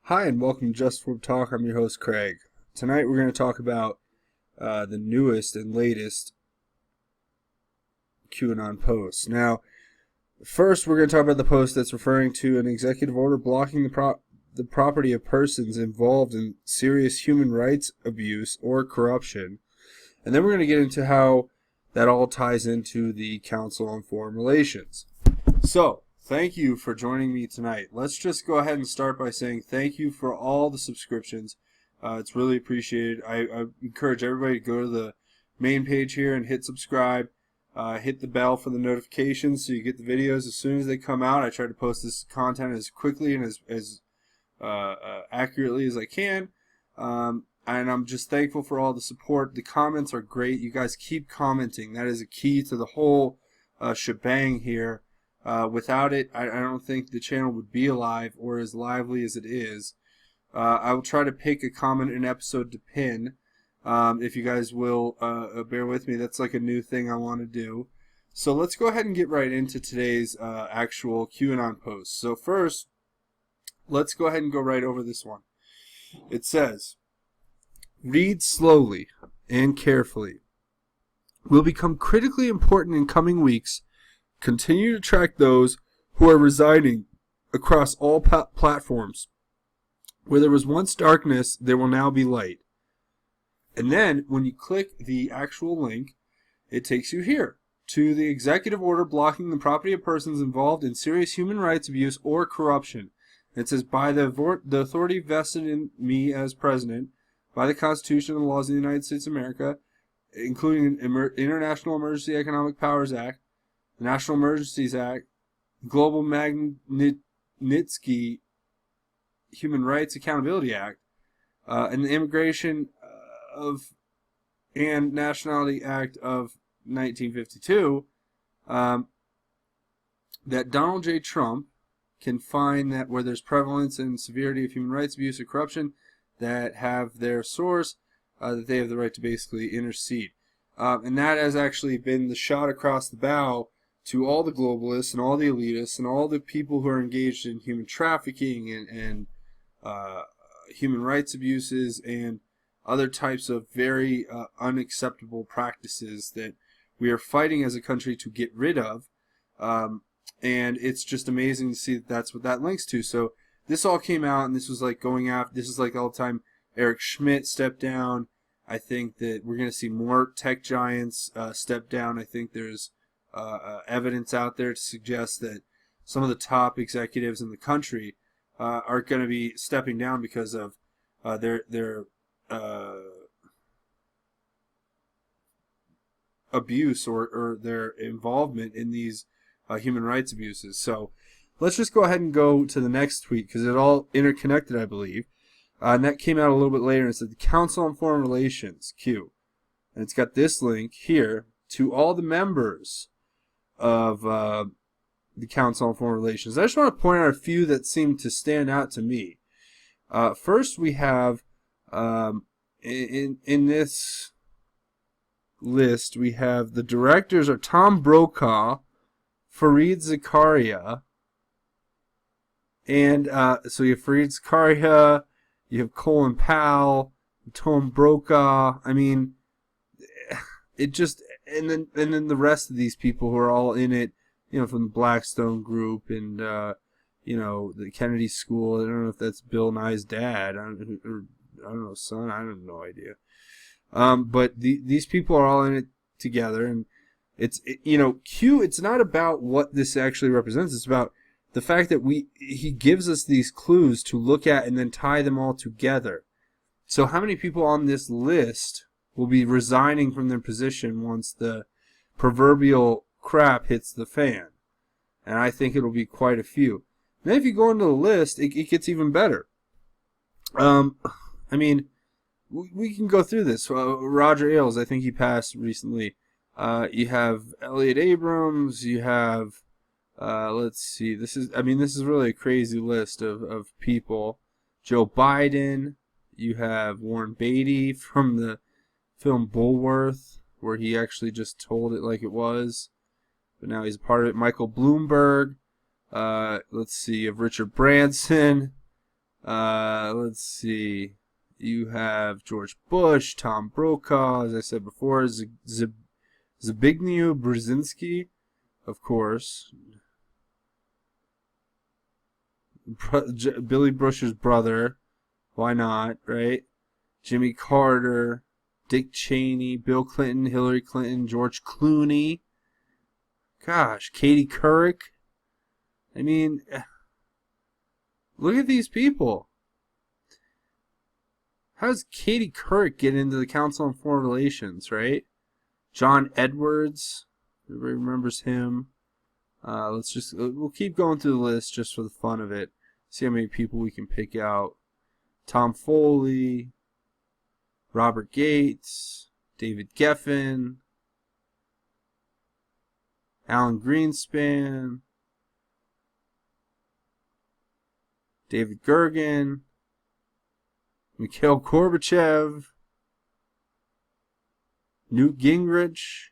Hi, and welcome to Just Web Talk. I'm your host, Craig. Tonight we're going to talk about the newest and latest QAnon posts. Now, first we're going to talk about the post that's referring to an executive order blocking the property of persons involved in serious human rights abuse or corruption. And then we're going to get into how that all ties into the Council on Foreign Relations. So, thank you for joining me tonight. Let's just go ahead and start by saying thank you for all the subscriptions. It's really appreciated. I encourage everybody to go to the main page here and hit subscribe. Hit the bell for the notifications so you get the videos as soon as they come out. I try to post this content as quickly and as accurately as I can. And I'm just thankful for all the support. The comments are great. You guys keep commenting. That is a key to the whole shebang here. Without it, I don't think the channel would be alive or as lively as it is. I will try to pick a comment in an episode to pin. If you guys will bear with me, that's like a new thing I want to do. So let's go ahead and get right into today's actual QAnon post. So first, let's go ahead and go right over this one. It says, "Read slowly and carefully. Will become critically important in coming weeks. Continue to track those who are residing across all platforms. Where there was once darkness, there will now be light." And then, when you click the actual link, it takes you here to the executive order blocking the property of persons involved in serious human rights abuse or corruption. It says, "By the authority vested in me as president, by the Constitution and the laws of the United States of America, including International Emergency Economic Powers Act, the National Emergencies Act, Global Magnitsky Human Rights Accountability Act, and the Immigration and Nationality Act of 1952, that Donald J. Trump can find that where there's prevalence and severity of human rights abuse or corruption that have their source, that they have the right to basically intercede." And that has actually been the shot across the bow to all the globalists and all the elitists and all the people who are engaged in human trafficking and human rights abuses and other types of very unacceptable practices that we are fighting as a country to get rid of. And it's just amazing to see that that's what that links to. So this all came out, and this was like going after, this is like all the time Eric Schmidt stepped down. I think that we're going to see more tech giants step down. I think there's evidence out there to suggest that some of the top executives in the country are going to be stepping down because of their abuse or their involvement in these human rights abuses. So let's just go ahead and go to the next tweet because it's all interconnected, I believe. And that came out a little bit later. It said, "The Council on Foreign Relations, Q." And it's got this link here to all the members of the Council on Foreign Relations. I just want to point out a few that seem to stand out to me. First, we have in this list, we have the directors are Tom Brokaw, Fareed Zakaria, and so you have Fareed Zakaria, you have Colin Powell, Tom Brokaw. I mean, it just, and then the rest of these people who are all in it, you know, from the Blackstone Group and you know, the Kennedy School. I don't know if that's Bill Nye's dad. I don't know, son. I have no idea. But these people are all in it together, and you know, Q. It's not about what this actually represents. It's about the fact that he gives us these clues to look at and then tie them all together. So how many people on this list will be resigning from their position once the proverbial crap hits the fan? And I think it'll be quite a few. Now, if you go into the list, it gets even better. I mean, we can go through this. Roger Ailes, I think he passed recently. You have Elliot Abrams. You have, let's see. This is really a crazy list of people. Joe Biden. You have Warren Beatty from the film Bulworth, where he actually just told it like it was. But now he's a part of it. Michael Bloomberg. Let's see, of Richard Branson. Let's see. You have George Bush, Tom Brokaw, as I said before, Zbigniew Brzezinski, of course. Billy Bush's brother. Why not, right? Jimmy Carter, Dick Cheney, Bill Clinton, Hillary Clinton, George Clooney. Gosh, Katie Couric. I mean, look at these people. How does Katie Couric get into the Council on Foreign Relations, right? John Edwards. Everybody remembers him. We'll keep going through the list just for the fun of it. See how many people we can pick out. Tom Foley, Robert Gates, David Geffen, Alan Greenspan, David Gergen, Mikhail Gorbachev, Newt Gingrich,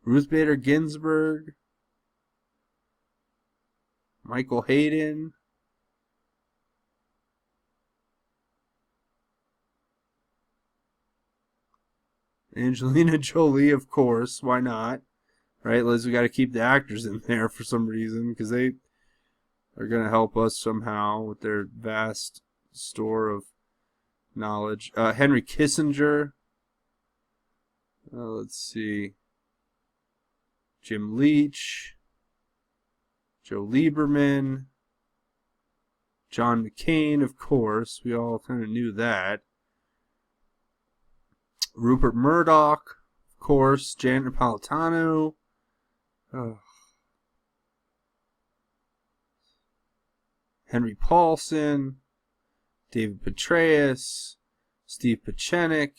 Ruth Bader Ginsburg, Michael Hayden, Angelina Jolie, of course. Why not? Right, Liz, we got to keep the actors in there for some reason because they are going to help us somehow with their vast store of knowledge. Henry Kissinger. Let's see. Jim Leach. Joe Lieberman. John McCain, of course. We all kind of knew that. Rupert Murdoch, of course. Janet Napolitano. Henry Paulson. David Petraeus. Steve Pieczenik.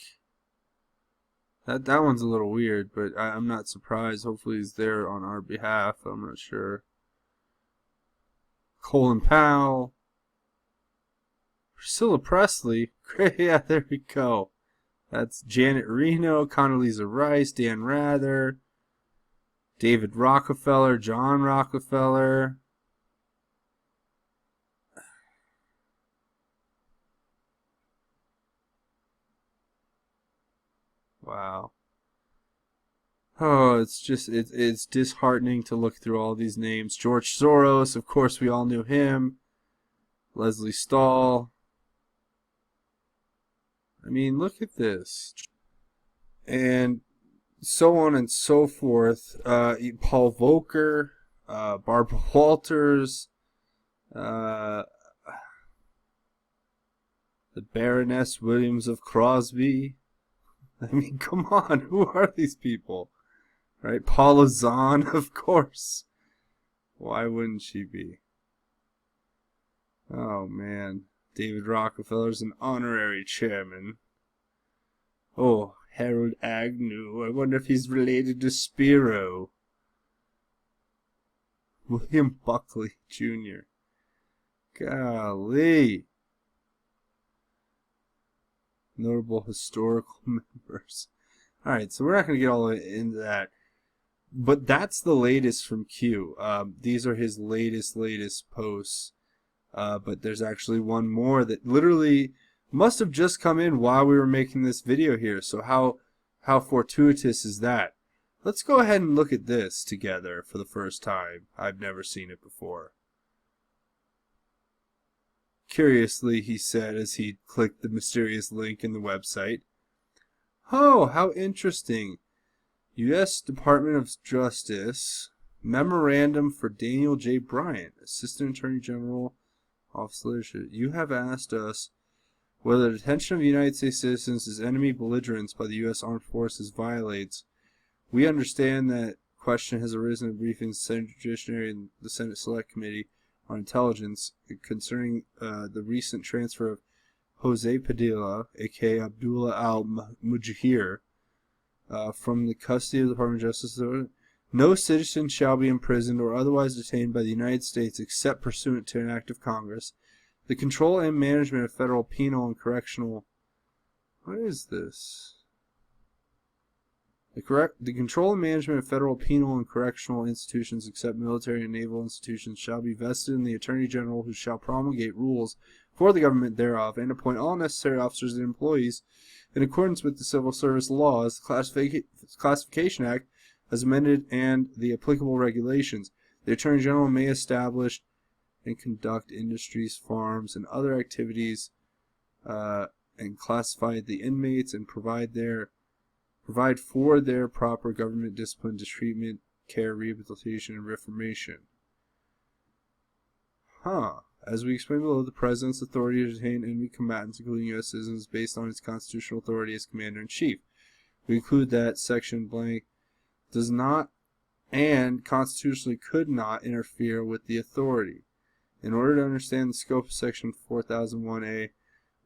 That one's a little weird, but I'm not surprised. Hopefully he's there on our behalf. I'm not sure. Colin Powell. Priscilla Presley. Yeah, there we go. That's Janet Reno, Condoleezza Rice, Dan Rather, David Rockefeller, John Rockefeller. Wow. Oh, it's disheartening to look through all these names. George Soros, of course, we all knew him. Leslie Stahl. I mean, look at this. And so on and so forth. Paul Volcker, Barbara Walters, the Baroness Williams of Crosby. I mean, come on, who are these people? Right? Paula Zahn, of course. Why wouldn't she be? Oh, man. David Rockefeller's an honorary chairman. Oh, Harold Agnew. I wonder if he's related to Spiro. William Buckley Jr. Golly. Notable historical members. Alright, so we're not going to get all the way into that. But that's the latest from Q. These are his latest posts. But there's actually one more that literally must have just come in while we were making this video here. So how fortuitous is that? Let's go ahead and look at this together for the first time. I've never seen it before. Curiously, he said as he clicked the mysterious link in the website. Oh, how interesting. U.S. Department of Justice Memorandum for Daniel J. Bryant, Assistant Attorney General, Office of Leadership. You have asked us whether the detention of United States citizens as enemy belligerents by the U.S. Armed Forces violates. We understand that question has arisen in briefings of the Senate Judiciary and the Senate Select Committee on Intelligence concerning the recent transfer of Jose Padilla, a.k.a. Abdullah al-Mujahir, from the custody of the Department of Justice. No citizen shall be imprisoned or otherwise detained by the United States except pursuant to an act of Congress. The control and management of federal penal and correctional... What is this? The control and management of federal penal and correctional institutions except military and naval institutions shall be vested in the Attorney General, who shall promulgate rules for the government thereof, and appoint all necessary officers and employees in accordance with the Civil Service laws, the Classification Act as amended, and the applicable regulations. The Attorney General may establish and conduct industries, farms, and other activities, and classify the inmates and provide for their proper government discipline, treatment, care, rehabilitation, and reformation. As we explained below, the President's authority to detain enemy combatants, including U.S. citizens, is based on his constitutional authority as Commander-in-Chief. We include that section blank does not and constitutionally could not interfere with the authority. In order to understand the scope of Section 4001A,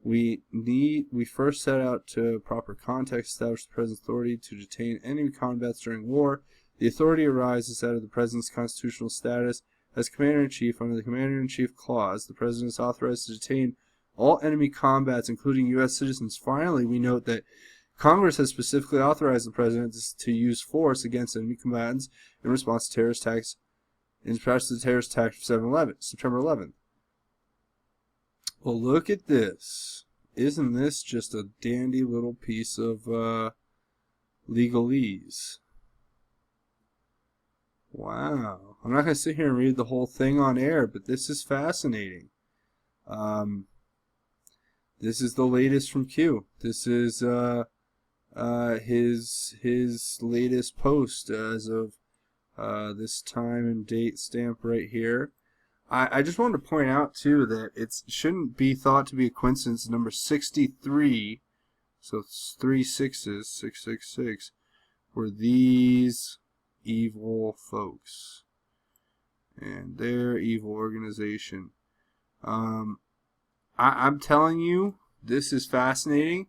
we first set out to proper context establish the President's authority to detain enemy combatants during war. The authority arises out of the President's constitutional status as Commander-in-Chief. Under the Commander-in-Chief clause, the President is authorized to detain all enemy combatants, including U.S. citizens. Finally, we note that Congress has specifically authorized the President to use force against enemy combatants in response to terrorist attacks, in response to the terrorist attack of September 11th. Well, look at this. Isn't this just a dandy little piece of legalese? Wow. I'm not going to sit here and read the whole thing on air, but this is fascinating. This is the latest from Q. This is his latest post as of this time and date stamp right here. I just wanted to point out too that it shouldn't be thought to be a coincidence. Number 63, so it's 3 6s, 666, were these evil folks and their evil organization. I'm telling you, this is fascinating.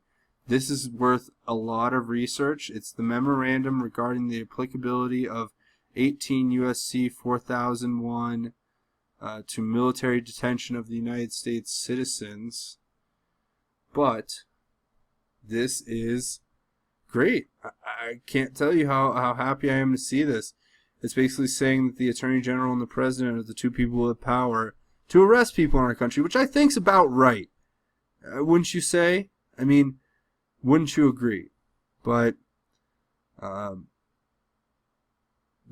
This is worth a lot of research. It's the memorandum regarding the applicability of 18 U.S.C. 4001 to military detention of the United States citizens. But this is great. I can't tell you how happy I am to see this. It's basically saying that the Attorney General and the President are the two people with power to arrest people in our country, which I think's about right. Wouldn't you say? I mean, wouldn't you agree? But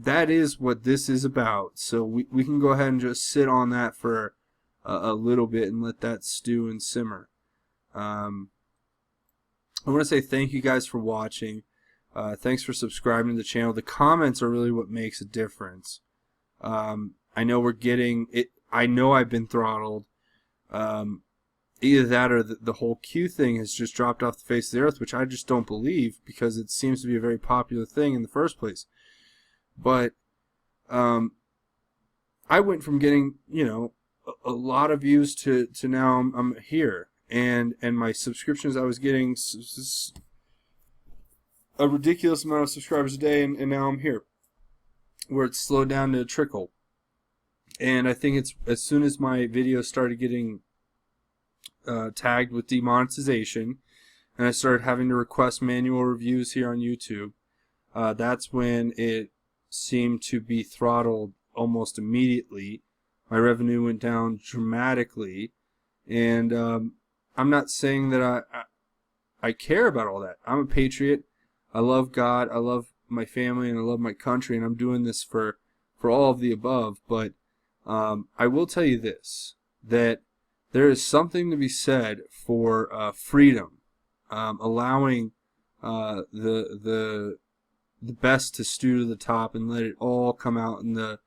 that is what this is about. So we can go ahead and just sit on that for a little bit and let that stew and simmer. I want to say thank you guys for watching. Thanks for subscribing to the channel. The comments are really what makes a difference. I know we're getting it. I know I've been throttled. Either that or the whole Q thing has just dropped off the face of the earth, which I just don't believe because it seems to be a very popular thing in the first place. But I went from getting, a lot of views to now I'm here. And my subscriptions, I was getting a ridiculous amount of subscribers a day, and now I'm here, where it's slowed down to a trickle. And I think it's as soon as my videos started getting tagged with demonetization, and I started having to request manual reviews here on YouTube, that's when it seemed to be throttled almost immediately. My revenue went down dramatically, and I'm not saying that I care about all that. I'm a patriot. I love God. I love my family, and I love my country, and I'm doing this for all of the above. But I will tell you this, that there is something to be said for freedom, allowing the best to stew to the top and let it all come out in the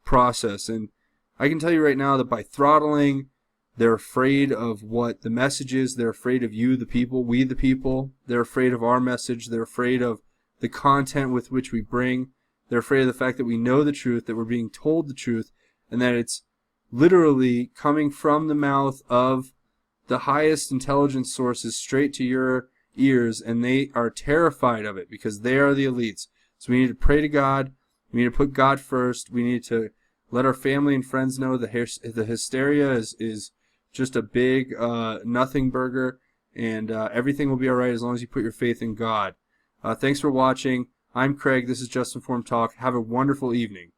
process. And I can tell you right now that by throttling, they're afraid of what the message is. They're afraid of you, the people, we, the people. They're afraid of our message. They're afraid of the content with which we bring. They're afraid of the fact that we know the truth, that we're being told the truth, and that it's literally coming from the mouth of the highest intelligence sources straight to your ears, and they are terrified of it because they are the elites. So we need to pray to God. We need to put God first. We need to let our family and friends know the hysteria is just a big nothing burger, and everything will be all right as long as you put your faith in God. Thanks for watching. I'm Craig. This is Just Informed Talk. Have a wonderful evening.